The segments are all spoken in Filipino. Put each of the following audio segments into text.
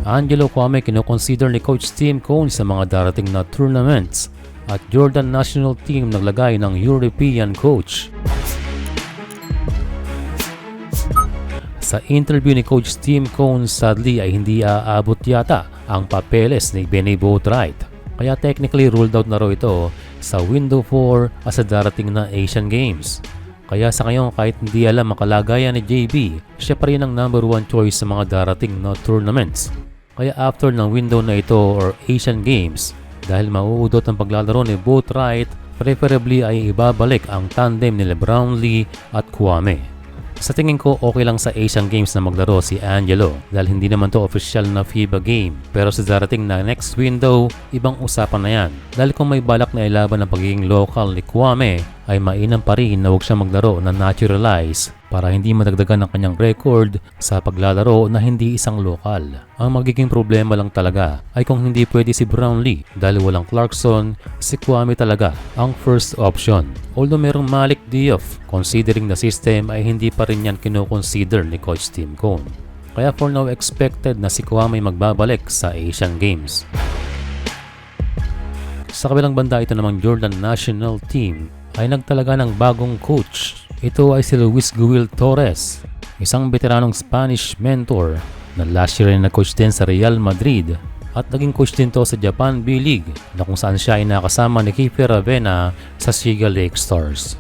Angelo Kwame kinoconsider ni Coach Tim Cone sa mga darating na tournaments at Jordan national team naglagay ng European coach. Sa interview ni Coach Tim Cone, sadly ay hindi aabot yata ang papeles ni Benny Boatwright. Kaya technically ruled out na raw ito sa window 4 sa darating na Asian Games. Kaya sa ngayon kahit hindi alam ang kalagayan ni JB, siya pa rin ang number 1 choice sa mga darating na tournaments. Kaya after ng window na ito or Asian Games, dahil mauudot ang paglalaro ni Boatwright, preferably ay ibabalik ang tandem nila Brownlee at Kwame. Sa tingin ko okay lang sa Asian Games na maglaro si Angelo dahil hindi naman to official na FIBA game. Pero sa darating na next window, ibang usapan na yan. Dahil kung may balak na ilaban ng pagiging local ni Kwame, ay mainam pa rin na huwag siya maglaro na naturalize para hindi madagdagan ang kanyang record sa paglalaro na hindi isang lokal. Ang magiging problema lang talaga ay kung hindi pwede si Brownlee dahil walang Clarkson, si Kwame talaga ang first option. Although merong Malik Diouf, considering the system ay hindi pa rin yan kinoconsider ni Coach Tim Cone. Kaya for now expected na si Kwame magbabalik sa Asian Games. Sa kabilang banda, ito namang Jordan national team ay nagtalaga ng bagong coach. Ito ay si Luis Guil Torres, isang veteranong Spanish mentor na last year ay nag-coach din sa Real Madrid at naging coach din to sa Japan B-League na kung saan siya ay nakasama ni Kiefer Ravena sa Siga Lake Stars.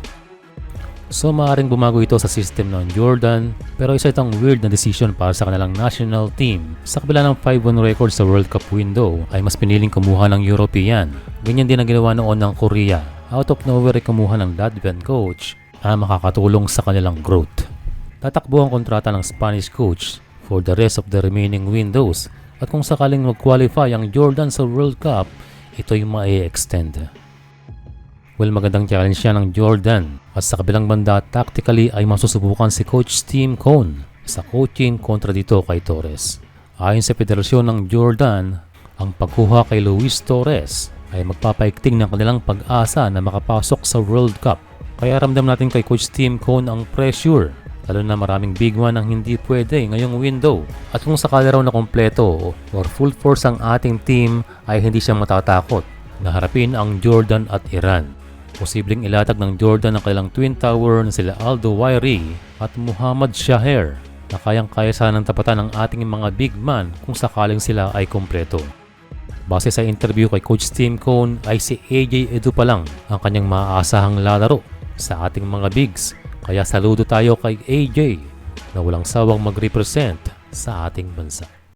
So maaaring bumago ito sa system ng Jordan pero isa itong weird na decision para sa kanilang national team. Sa kabila ng 5-1 record sa World Cup window ay mas piniling kumuha ng European. Ganyan din ang ginawa noon ng Korea. Out of nowhere ay kumuha ng Latvian coach na makakatulong sa kanilang growth. Tatakbo ang kontrata ng Spanish coach for the rest of the remaining windows at kung sakaling mag-qualify ang Jordan sa World Cup, ito yung ma-extend. Well, magandang challenge siya ng Jordan at sa kabilang banda tactically ay masusubukan si Coach Tim Cone sa coaching kontra dito kay Torres. Ayon sa federasyon ng Jordan, ang pagkuha kay Luis Torres ay magpapaigting ng kanilang pag-asa na makapasok sa World Cup. Kaya ramdam natin kay Coach Tim Cone ang pressure, lalo na maraming big one ang hindi pwede ngayong window. At kung sakali raw na kompleto or full force ang ating team ay hindi siya matatakot na harapin ang Jordan at Iran. Posibleng ilatag ng Jordan ang kailang twin tower na sila Aldo Wairi at Muhammad Shaher na kayang-kaya sanang tapatan ng ating mga big man kung sakaling sila ay kompleto. Base sa interview kay Coach Tim Cone ay si AJ Edu pa lang ang kanyang maaasahang lalaro sa ating mga bigs. Kaya saludo tayo kay AJ na walang sawang mag-represent sa ating bansa.